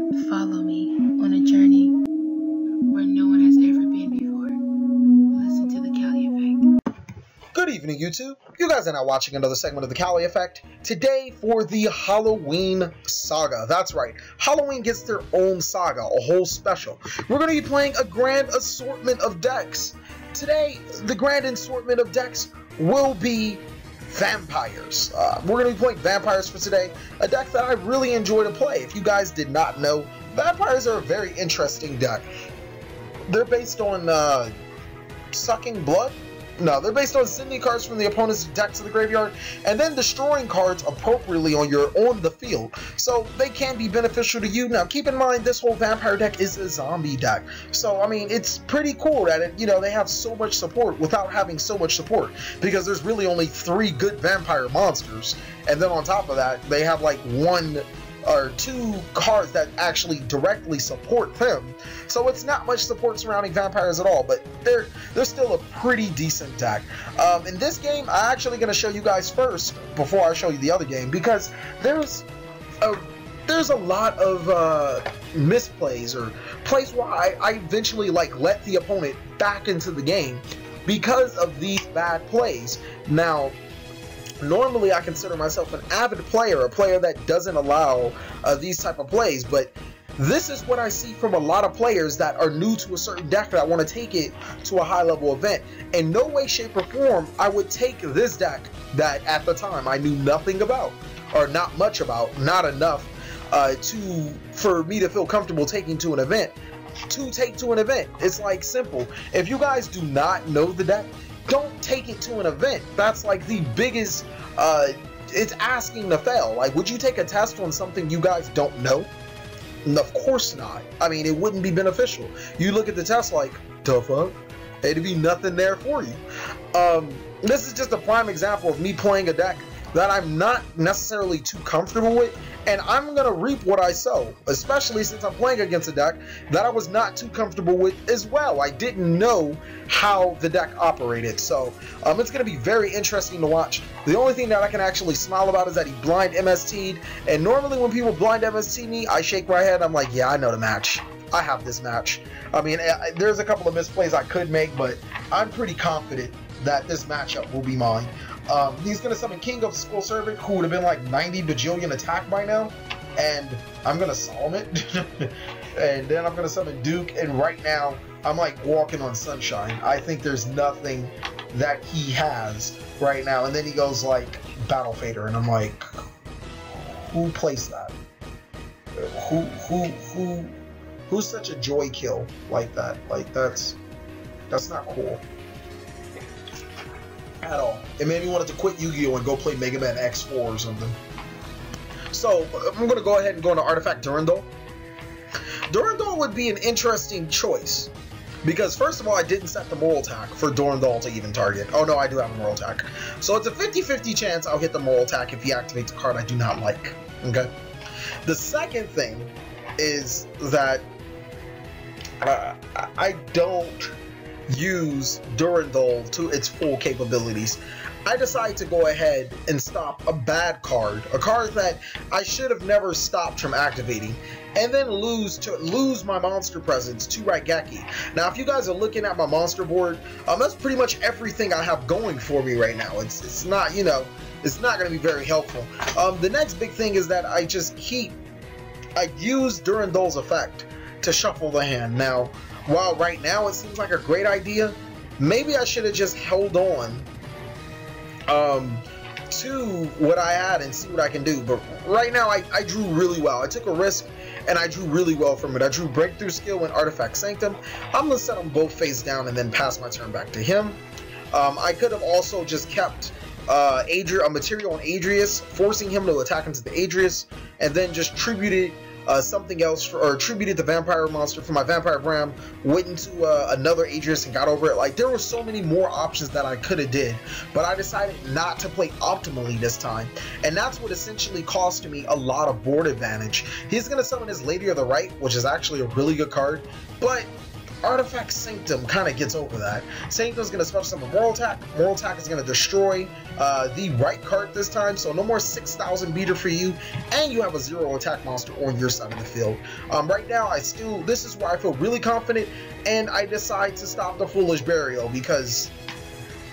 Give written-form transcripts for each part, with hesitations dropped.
Follow me on a journey where no one has ever been before. Listen to TheCaliEffect. Good evening, YouTube. You guys are now watching another segment of The Cali Effect. Today for the Halloween saga. That's right, Halloween gets their own saga, a whole special. We're going to be playing a grand assortment of decks. Today, the grand assortment of decks will be vampires. We're going to be playing vampires for today, a deck that I really enjoy to play. If you guys did not know, vampires are a very interesting deck. They're based on sucking blood. No, they're based on sending cards from the opponent's deck to the graveyard and then destroying cards appropriately on the field. So they can be beneficial to you. Now, keep in mind, this whole vampire deck is a zombie deck. So, I mean, it's pretty cool that they have so much support without having so much support, because there's really only 3 good vampire monsters. And then on top of that, they have like 1 or 2 cards that actually directly support them. So it's not much support surrounding vampires at all, but they're still a pretty decent deck. In this game, I'm actually going to show you guys first before I show you the other game, because there's a lot of misplays or plays where I eventually let the opponent back into the game because of these bad plays. Now, normally I consider myself an avid player, a player that doesn't allow these type of plays, but this is what I see from a lot of players that are new to a certain deck that want to take it to a high level event. In no way, shape, or form I would take this deck that at the time I knew nothing about, or not much about, not enough for me to feel comfortable taking to an event. It's like simple. If you guys do not know the deck, don't take it to an event. That's like the biggest, it's asking to fail. Like, would you take a test on something you guys don't know? Of course not. I mean, it wouldn't be beneficial. You look at the test like, the fuck? It'd be nothing there for you. This is just a prime example of me playing a deck that I'm not necessarily too comfortable with, and I'm going to reap what I sow, especially since I'm playing against a deck that I was not too comfortable with as well. I didn't know how the deck operated, so it's going to be very interesting to watch. The only thing that I can actually smile about is that he blind MST'd, and normally when people blind MST me, I shake my head, I'm like, yeah, I know the match. I have this match. I mean, there's a couple of misplays I could make, but I'm pretty confident that this matchup will be mine. He's going to summon King of Skull Servant, who would have been like 90 bajillion attack by now, and I'm going to solve it. And then I'm going to summon Duke, and right now I'm like walking on sunshine. I think there's nothing that he has right now. And then he goes like Battle Fader, and I'm like, who plays that? Who's such a joy kill like that? Like, that's not cool at all. It made me want to quit Yu-Gi-Oh! And go play Mega Man X4 or something. So, I'm going to go ahead and go into Artifact Durandal. Durandal would be an interesting choice, because first of all, I didn't set the Moral Attack for Durandal to even target. Oh no, I do have a Moral Attack. So it's a 50-50 chance I'll hit the Moral Attack if he activates a card I do not like. Okay? The second thing is that I don't use Durandal to its full capabilities. I decide to go ahead and stop a bad card, a card that I should have never stopped from activating, and then lose my monster presence to Raigeki. Now, if you guys are looking at my monster board, that's pretty much everything I have going for me right now. It's not, it's not going to be very helpful. The next big thing is that I use Durandal's effect to shuffle the hand. Now, while right now it seems like a great idea, maybe I should have just held on to what I had and see what I can do. But right now I drew really well. I took a risk and I drew really well from it. I drew Breakthrough Skill and Artifact Sanctum. I'm going to set them both face down and then pass my turn back to him. I could have also just kept a material on Adrius, forcing him to attack into the Adrius, and then just tributed something else, or attributed the vampire monster for my Vampire Bram, went into another Adrius and got over it. Like, there were so many more options that I could have did, but I decided not to play optimally this time, and that's what essentially cost me a lot of board advantage. He's going to summon his Lady of the Right, which is actually a really good card, but Artifact Sanctum kind of gets over that. Sanctum's going to special summon Moral Attack. Moral Attack is going to destroy the right card this time, so no more 6,000 beater for you, and you have a 0 attack monster on your side of the field. Right now, this is where I feel really confident, and I decide to stop the Foolish Burial because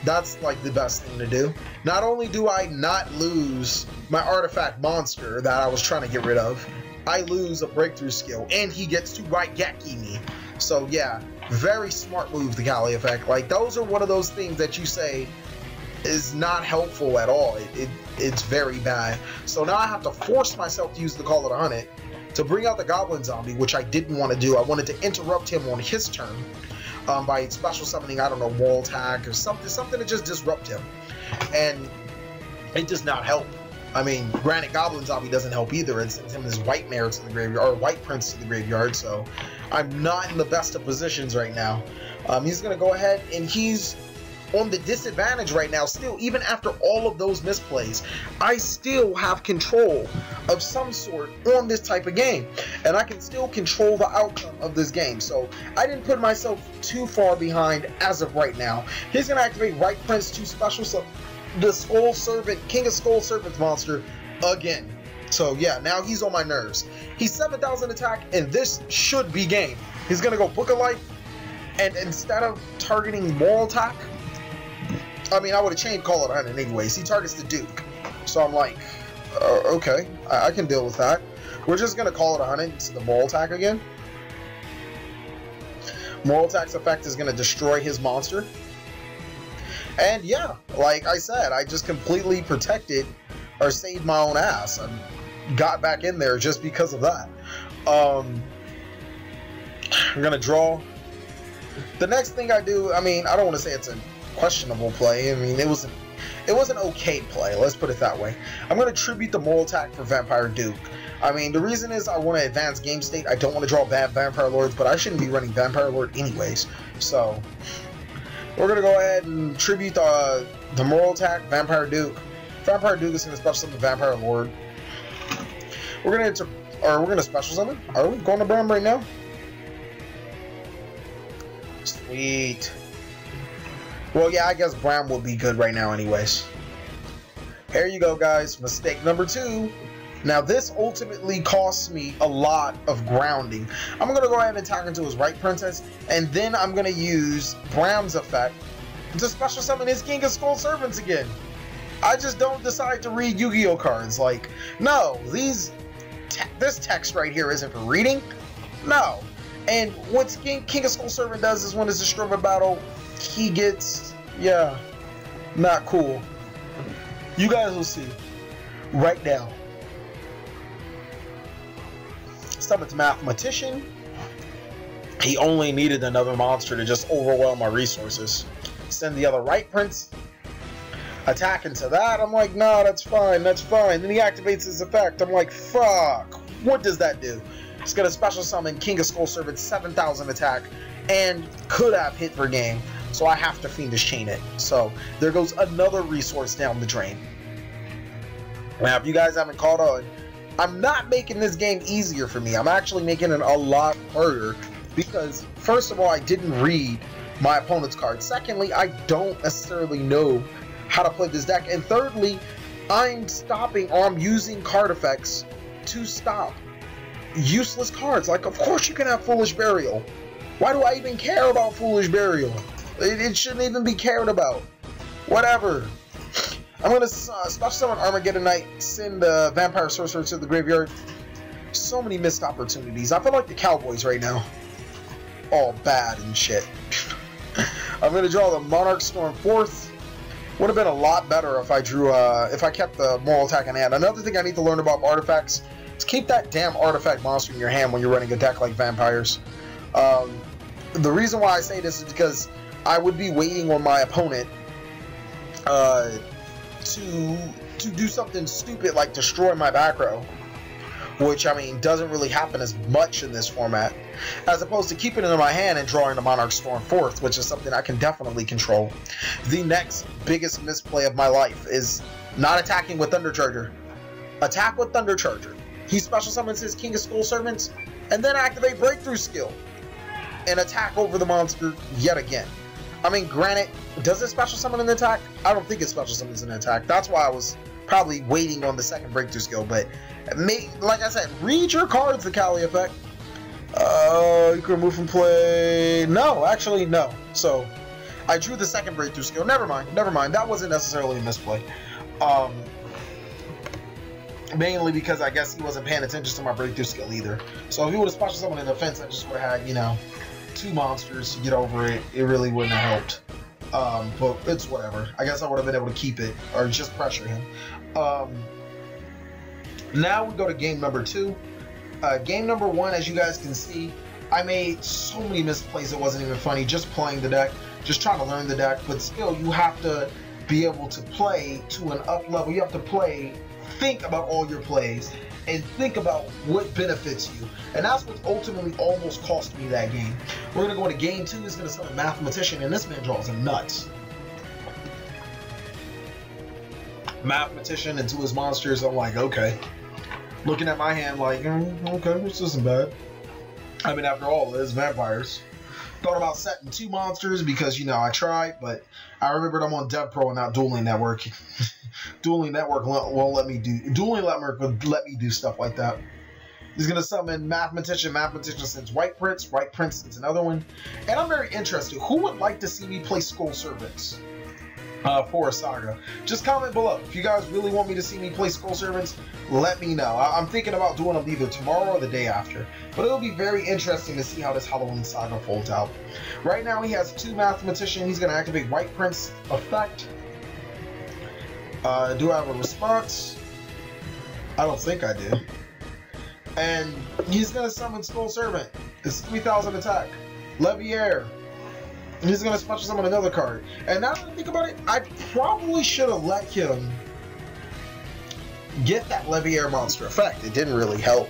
that's like the best thing to do. Not only do I not lose my artifact monster that I was trying to get rid of, I lose a breakthrough skill, and he gets to Raigeki me. So yeah, very smart move, TheCaliEffect. Like, those are one of those things that you say is not helpful at all. It's very bad. So now I have to force myself to use the Call of the Hunted to bring out the Goblin Zombie, which I didn't want to do. I wanted to interrupt him on his turn by special summoning, I don't know, Moral Attack or something to just disrupt him. And it does not help. I mean, granted, Goblin Zombie doesn't help either. It sends him his White Mare to the graveyard, or White Prince to the graveyard, so I'm not in the best of positions right now. He's going to go ahead, and he's on the disadvantage right now still. Even after all of those misplays, I still have control of some sort on this type of game, and I can still control the outcome of this game. So I didn't put myself too far behind as of right now. He's going to activate White Prince to special summon the Skull Servant, King of Skull Servants monster again. So yeah, now he's on my nerves. He's 7,000 attack, and this should be game. He's going to go Book of Life, and instead of targeting Moral Attack, I mean, I would have changed Call of the Hunted anyways. He targets the Duke. So I'm like, okay, I can deal with that. We're just going to Call of the Hunted to the Moral Attack again. Moral Attack's effect is going to destroy his monster. And yeah, like I said, I just completely protected or saved my own ass. I got back in there just because of that. I'm going to draw. The next thing I do, I mean, I don't want to say it's a questionable play. I mean, it was an okay play, let's put it that way. I'm going to tribute the Moral Attack for Vampire Duke. I mean, the reason is I want to advance game state. I don't want to draw bad Vampire Lords, but I shouldn't be running Vampire Lord anyways. So we're going to go ahead and tribute the Moral Attack, Vampire Duke. Vampire Duke is going to special summon Vampire Lord. We're going to special summon. Are we going to Bram right now? Sweet. Well, yeah, I guess Bram would be good right now anyways. Here you go, guys. Mistake number 2. Now, this ultimately costs me a lot of grounding. I'm going to go ahead and attack into his Right Princess, and then I'm going to use Bram's effect to special summon his King of Skull Servants again. I just don't decide to read Yu-Gi-Oh cards. Like, no, this text right here isn't for reading. No. And what King of Skull Servant does is when it's destroyed by battle, he gets, yeah, not cool. You guys will see right now. Summons Mathematician. He only needed another monster to just overwhelm my resources. Send the other Right Prince. Attack into that. I'm like, nah, that's fine, that's fine. Then he activates his effect. I'm like, fuck. What does that do? It's gonna special summon King of Skull Servant, 7,000 attack, and could have hit for game. So I have to Fiendish Chain it. So there goes another resource down the drain. Now, if you guys haven't caught on, I'm not making this game easier for me. I'm actually making it a lot harder because, first of all, I didn't read my opponent's card. Secondly, I don't necessarily know how to play this deck. And thirdly, I'm stopping, or I'm using card effects to stop useless cards. Like, of course you can have Foolish Burial. Why do I even care about Foolish Burial? It shouldn't even be cared about. Whatever. I'm going to special summon Armageddon Knight, send the Vampire Sorcerer to the graveyard. So many missed opportunities. I feel like the Cowboys right now. All bad and shit. I'm going to draw the Monarch Storm 4th. Would have been a lot better if I drew, if I kept the Moral Attack in hand. Another thing I need to learn about artifacts is keep that damn artifact monster in your hand when you're running a deck like Vampires. The reason why I say this is because I would be waiting on my opponent to do something stupid like destroy my back row, which, I mean, doesn't really happen as much in this format, as opposed to keeping it in my hand and drawing the Monarch Storm 4th, which is something I can definitely control. The next biggest misplay of my life is not attacking with Thunder Charger. Attack with Thunder Charger. He special summons his King of Skull Servants, and then activate Breakthrough skill. and attack over the monster yet again. I mean, granted, does it special summon an attack? I don't think it special summons an attack. That's why I was probably waiting on the second breakthrough skill. But like I said, read your cards, TheCaliEffect. You can remove from play. No, actually, no. So I drew the second breakthrough skill. Never mind. That wasn't necessarily a misplay. Mainly because I guess he wasn't paying attention to my breakthrough skill either. So if he would have special summoned in defense, I just would have had, you know, 2 monsters to get over it. It really wouldn't have helped. But it's whatever. I guess I would have been able to keep it or just pressure him. Now we go to game number 2. Game number 1, as you guys can see, I made so many misplays it wasn't even funny. Just playing the deck, just trying to learn the deck. But still, you have to be able to play to an up level. You have to think about all your plays and think about what benefits you. And that's what ultimately almost cost me that game. We're going to go into game 2. He's going to summon Mathematician, and this man draws him nuts. Mathematician into his monsters. I'm like, okay. Looking at my hand like, okay, this isn't bad. I mean, after all, it's vampires. Thought about setting 2 monsters because, you know, I tried, but I remembered I'm on Devpro and not Dueling Network. Dueling Network won't let me do. Dueling Network would let me do stuff like that. He's gonna summon Mathematician. Mathematician sends White Prince. White Prince sends another one. And I'm very interested. Who would like to see me play Skull Servants for a saga? Just comment below. If you guys really want me to see me play Skull Servants, let me know. I'm thinking about doing them either tomorrow or the day after. But it'll be very interesting to see how this Halloween saga folds out. Right now he has 2 Mathematician. He's gonna activate White Prince effect. Do I have a response? I don't think I do. And he's going to summon Skull Servant. It's 3,000 attack. Levier. And he's going to special summon another card. And now that I think about it, I probably should have let him get that Levier monster effect. It didn't really help.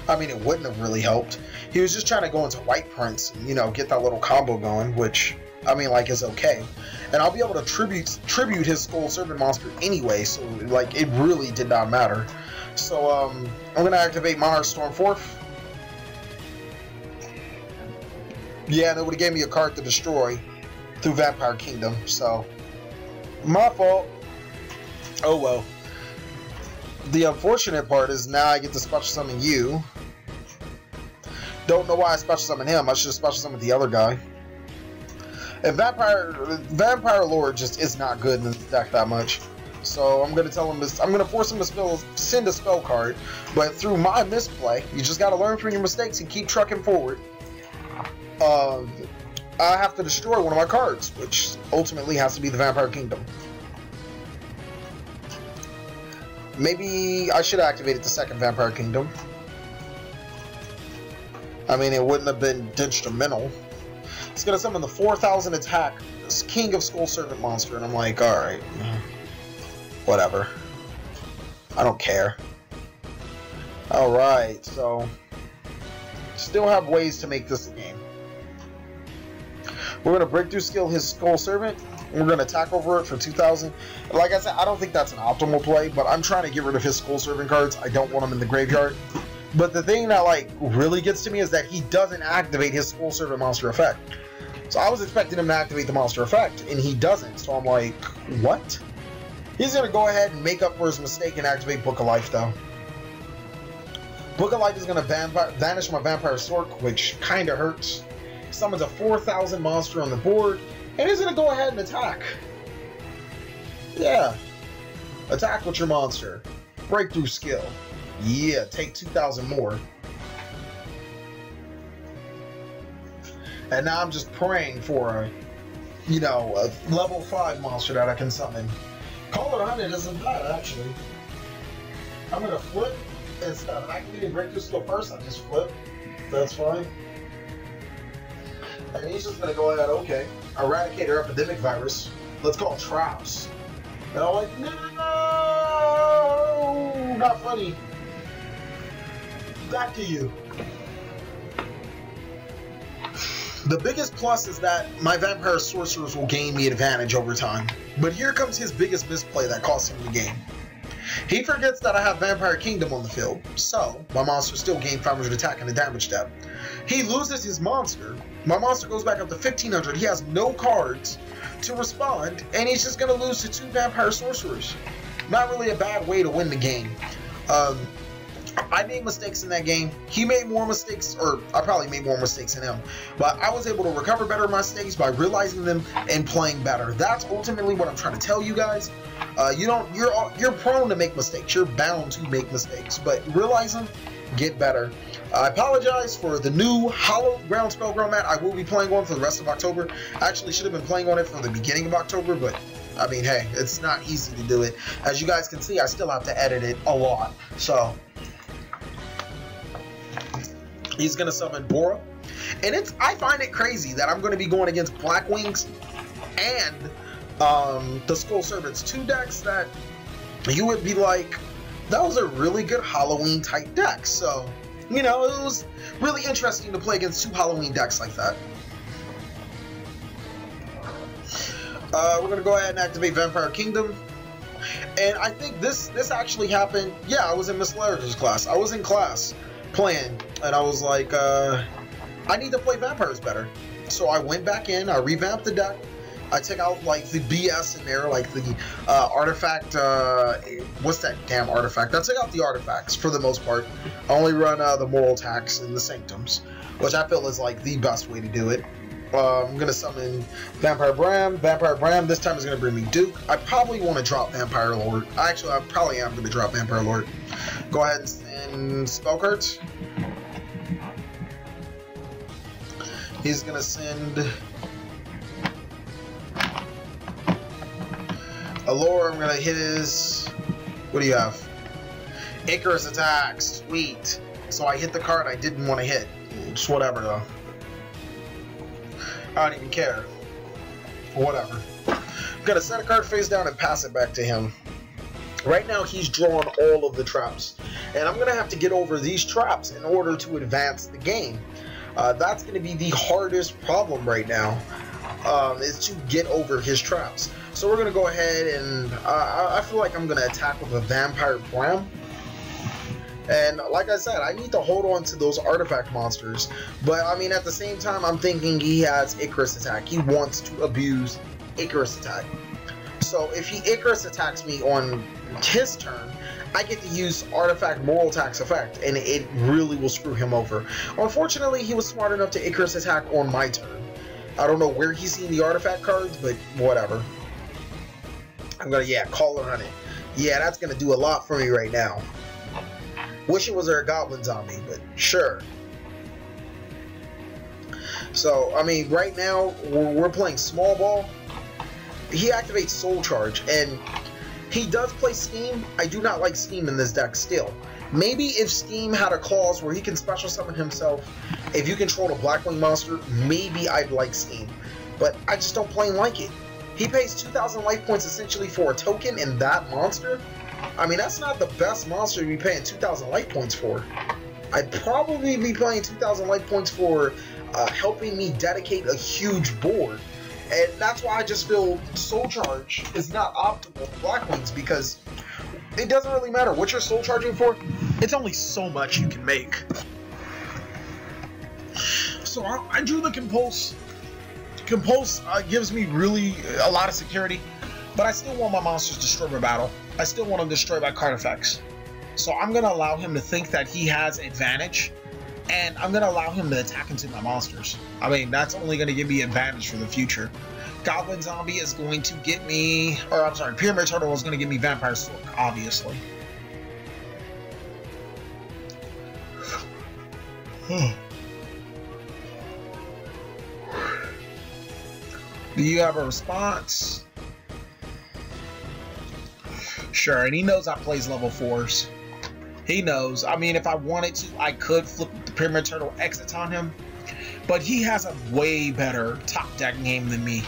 I mean, it wouldn't have really helped. He was just trying to go into White Prince and, you know, get that little combo going, which, I mean, like, is okay. And I'll be able to tribute his Skull Servant monster anyway, so, like, it really did not matter. So, I'm going to activate Monarch Stormforth. Yeah, nobody gave me a card to destroy through Vampire Kingdom, so, my fault. Oh, well. The unfortunate part is now I get to special summon you. Don't know why I special summoned him. I should have special summoned the other guy. And Vampire Lord just is not good in this deck that much. So I'm gonna tell him I'm gonna force him to send a spell card, but through my misplay, you just gotta learn from your mistakes and keep trucking forward. I have to destroy one of my cards, which ultimately has to be the Vampire Kingdom. Maybe I should have activated the second Vampire Kingdom. I mean, it wouldn't have been detrimental. It's gonna summon the 4,000 attack King of Skull Servant monster, and I'm like, alright, whatever. I don't care. Alright, so still have ways to make this a game. We're gonna breakthrough skill his Skull Servant. We're gonna attack over it for 2,000. Like I said, I don't think that's an optimal play, but I'm trying to get rid of his Skull Servant cards. I don't want them in the graveyard. But the thing that, like, really gets to me is that he doesn't activate his Skull Servant monster effect. So I was expecting him to activate the monster effect, and he doesn't. So I'm like, what? He's going to go ahead and make up for his mistake and activate Book of Life, though. Book of Life is going to vanish my Vampire Stork, which kind of hurts. Summons a 4,000 monster on the board, and he's going to go ahead and attack. Yeah. Attack with your monster. Breakthrough skill. Yeah, take 2,000 more. And now I'm just praying for a, you know, a level 5 monster that I can summon. Call it 100 isn't bad, actually. I'm going to flip. Instead of activating breakthrough skill first, I just flip. That's fine. And he's just going to go ahead, okay, eradicate our epidemic virus. Let's call it traps. And I'm like, no, not funny. Back to you. The biggest plus is that my Vampire Sorcerers will gain me advantage over time. But here comes his biggest misplay that cost him the game. He forgets that I have Vampire Kingdom on the field, so my monster still gained 500 attack and a damage step. He loses his monster. My monster goes back up to 1500. He has no cards to respond, and he's just going to lose to 2 Vampire Sorcerers. Not really a bad way to win the game. I made mistakes in that game. He made more mistakes, or I probably made more mistakes than him. But I was able to recover better mistakes by realizing them and playing better. That's ultimately what I'm trying to tell you guys. You're prone to make mistakes. You're bound to make mistakes, but realize them, get better. I apologize for the new Hollow Ground Spellground mat. I will be playing on for the rest of October. I actually should have been playing on it from the beginning of October, but I mean, hey, it's not easy to do it. As you guys can see, I still have to edit it a lot. So he's gonna summon Bora, and I find it crazy that I'm gonna be going against Blackwings and the Skull Servants, 2 decks that you would be like, those are really good Halloween type decks. So, you know, it was really interesting to play against 2 Halloween decks like that. We're gonna go ahead and activate Vampire Kingdom. And I think this actually happened. Yeah, I was in Miss Lara's class. I was in class playing, and I was like, I need to play vampires better. So I went back in, I revamped the deck. I took out like the BS in there, like the artifact, what's that damn artifact? I took out the artifacts for the most part. I only run the moral attacks and the sanctums, which I feel is like the best way to do it. I'm going to summon Vampire Bram. Vampire Bram this time is going to bring me Duke. I probably want to drop Vampire Lord. Actually, I probably am going to drop Vampire Lord. Go ahead and send spell cards. He's going to send Allure. I'm going to hit his... What do you have? Icarus attacks. Sweet. So I hit the card I didn't want to hit. Just whatever, though. I don't even care. Whatever. I'm gonna set a card face down and pass it back to him. Right now he's drawn all of the traps, and I'm gonna have to get over these traps in order to advance the game. That's gonna be the hardest problem right now, is to get over his traps. So we're gonna go ahead and I feel like I'm gonna attack with a Vampire Bram. And like I said, I need to hold on to those artifact monsters. But I mean, at the same time, I'm thinking he has Icarus attack. He wants to abuse Icarus attack. So if he Icarus attacks me on his turn, I get to use artifact moral attack's effect, and it really will screw him over. Unfortunately, he was smart enough to Icarus attack on my turn. I don't know where he's seen the artifact cards, but whatever. I'm gonna, yeah, call it on it. Yeah, that's gonna do a lot for me right now. Wish it was a Goblin Zombie, but sure. So, I mean, right now, we're playing Small Ball. He activates Soul Charge, and he does play Steam. I do not like Steam in this deck still. Maybe if Steam had a clause where he can special summon himself, if you control a Blackwing monster, maybe I'd like Steam. But I just don't plain like it. He pays 2,000 life points essentially for a token in that monster. I mean, that's not the best monster to be paying 2,000 life points for. I'd probably be paying 2,000 life points for helping me dedicate a huge board. And that's why I just feel Soul Charge is not optimal for Blackwings, because it doesn't really matter what you're Soul Charging for. It's only so much you can make. So I drew the Compulse. Compulse gives me really a lot of security, but I still want my monsters destroyed by battle. I still want them destroyed by card effects. So I'm going to allow him to think that he has advantage, and I'm going to allow him to attack into my monsters. I mean, that's only going to give me advantage for the future. Goblin Zombie is going to get me, or I'm sorry, Pyramid Turtle is going to give me Vampire Stork, obviously. Do you have a response? Sure, and he knows I plays level 4s. He knows. I mean, if I wanted to, I could flip the Pyramid Turtle exits on him. But he has a way better top deck game than me.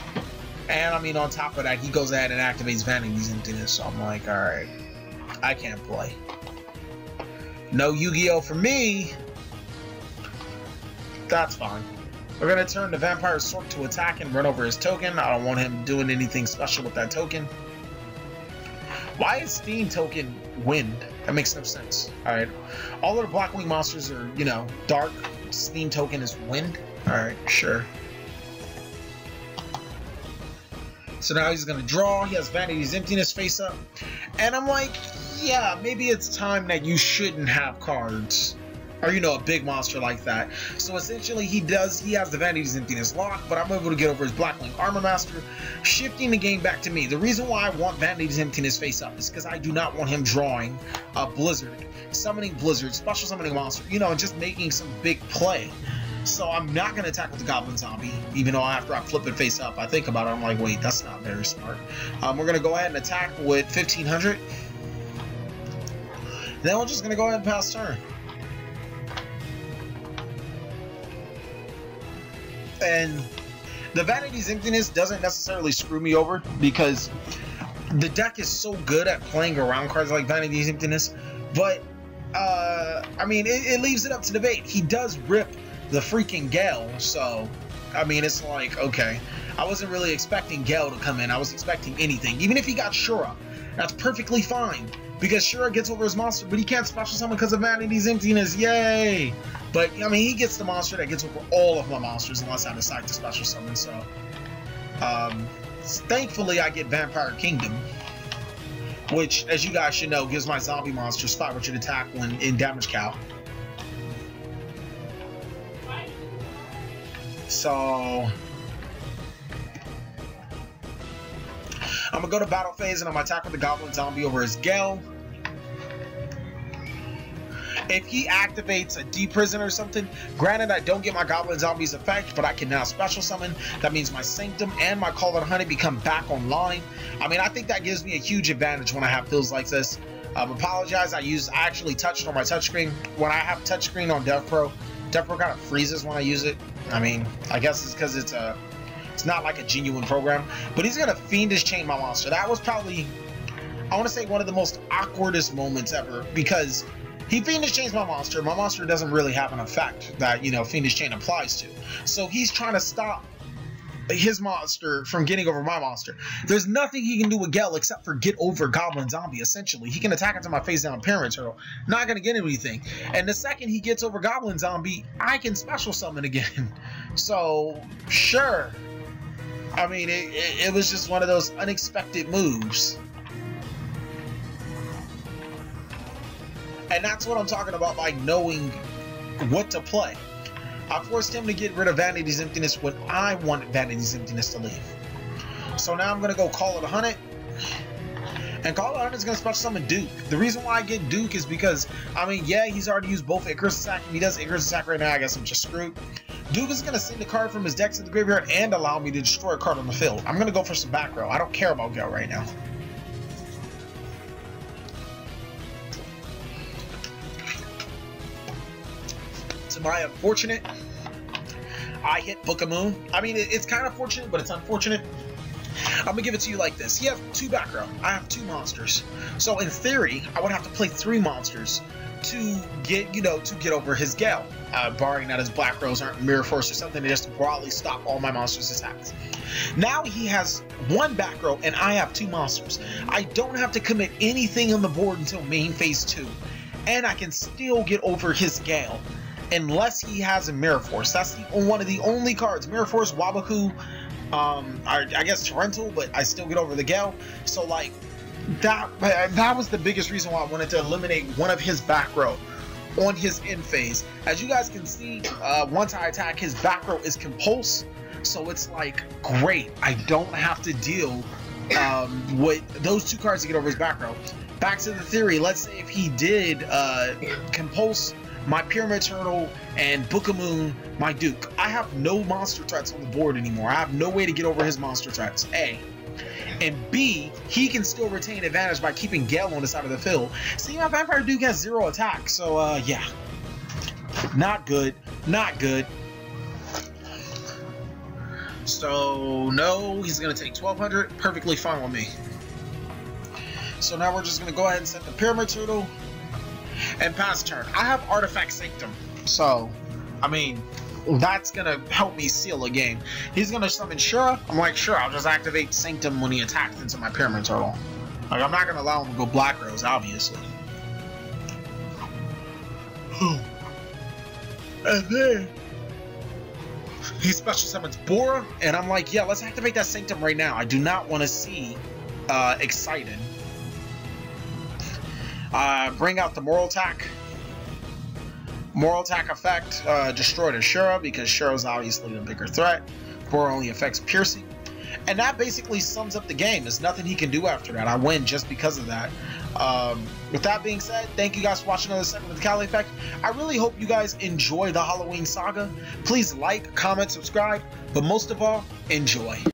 And I mean, on top of that, he goes ahead and activates Vanity's Emptiness. So I'm like, alright, I can't play. No Yu-Gi-Oh! For me. That's fine. We're going to turn the Vampire Stork to attack and run over his token. I don't want him doing anything special with that token. Why is Steam token wind? That makes no sense. Alright. All of the Blackwing monsters are, you know, dark. Steam token is wind. Alright, sure. So now he's gonna draw. He has Vanity's Emptiness face up. And I'm like, yeah, maybe it's time that you shouldn't have cards. Or, you know, a big monster like that. So essentially he has the Vanity's Emptiness lock, but I'm able to get over his Blackwing Armor Master, shifting the game back to me. The reason why I want Vanity's Emptiness face up is because I do not want him drawing a Blizzard, summoning Blizzard, special summoning monster, you know, and just making some big play. So I'm not going to attack with the Goblin Zombie, even though after I flip it face up, I think about it, I'm like, wait, that's not very smart. We're going to go ahead and attack with 1500. Then we're just going to go ahead and pass turn. And the Vanity's Emptiness doesn't necessarily screw me over because the deck is so good at playing around cards like Vanity's Emptiness, but I mean, it leaves it up to debate. He does rip the freaking Gale, so I mean, it's like, okay, I wasn't really expecting Gale to come in. I was expecting anything. Even if he got Shura, that's perfectly fine because Shura gets over his monster, but he can't special summon because of Vanity's Emptiness. Yay! But, I mean, he gets the monster that gets over all of my monsters unless I decide to special summon, so... thankfully, I get Vampire Kingdom, which, as you guys should know, gives my zombie monsters 500 attack when in Damage Cow. So... I'm gonna go to battle phase and I'm gonna attack with the Goblin Zombie over his Gale. If he activates a D-Prison or something, granted I don't get my Goblin Zombie's effect, but I can now special summon. That means my Sanctum and my Call of the Hunted become back online. I mean, I think that gives me a huge advantage when I have builds like this. Apologize, I actually touched on my touchscreen. When I have touchscreen on Devpro kind of freezes when I use it. I mean, I guess it's because it's not like a genuine program. But he's gonna Fiendish Chain my monster. That was probably, I want to say, one of the most awkwardest moments ever, because he Fiendish Chains my monster. My monster doesn't really have an effect that, you know, Fiendish Chain applies to. So he's trying to stop his monster from getting over my monster. There's nothing he can do with Gale except for get over Goblin Zombie, essentially. He can attack into my face down Pyramid Turtle. Not going to get anything. And the second he gets over Goblin Zombie, I can special summon again. So, sure. I mean, it was just one of those unexpected moves. And that's what I'm talking about by knowing what to play. I forced him to get rid of Vanity's Emptiness when I wanted Vanity's Emptiness to leave. So now I'm going to go Call of the Hunted. And Call of the Hunted is going to special summon Duke. The reason why I get Duke is because, I mean, yeah, he's already used both Icarus Attack. If he does Icarus Attack right now, I guess I'm just screwed. Duke is going to send a card from his deck to the graveyard and allow me to destroy a card on the field. I'm going to go for some back row. I don't care about Gale right now. To my unfortunate, I hit Book of Moon. I mean, it's kind of fortunate, but it's unfortunate. I'm gonna give it to you like this. He has 2 back row. I have 2 monsters. So in theory, I would have to play 3 monsters to get, you know, to get over his Gale. Barring that his black rows aren't Mirror Force or something to just broadly stop all my monsters' attacks. Now he has 1 back row and I have 2 monsters. I don't have to commit anything on the board until main phase 2. And I can still get over his Gale. Unless he has a Mirror Force. That's one of the only cards. Mirror Force, Wabaku, I guess Torrential, but I still get over the Gale. So, like, that was the biggest reason why I wanted to eliminate one of his back row on his end phase. As you guys can see, once I attack, his back row is Compulse. So it's like, great. I don't have to deal with those 2 cards to get over his back row. Back to the theory. Let's say if he did Compulse my Pyramid Turtle and Book of Moon, my Duke. I have no monster threats on the board anymore. I have no way to get over his monster threats, A. And B, he can still retain advantage by keeping Gale on the side of the field. See, my Vampire Duke has 0 attack, so yeah. Not good. Not good. So, no, he's going to take 1200. Perfectly fine with me. So now we're just going to go ahead and set the Pyramid Turtle and pass turn. I have Artifact Sanctum, so I mean that's gonna help me seal a game. He's gonna summon Shura. I'm like, sure, I'll just activate Sanctum when he attacks into my Pyramid Turtle. Like, I'm not going to allow him to go Black Rose, obviously. And then he special summons Bora, and I'm like, yeah, let's activate that Sanctum right now. I do not want to see Excited. Bring out the Moral Attack. Moral Attack effect, destroy the Shura, because Shura's obviously the bigger threat. Bora only affects piercing. And that basically sums up the game. There's nothing he can do after that. I win just because of that. With that being said, thank you guys for watching another segment of the TheCaliEffect. I really hope you guys enjoy the Halloween saga. Please like, comment, subscribe, but most of all, enjoy.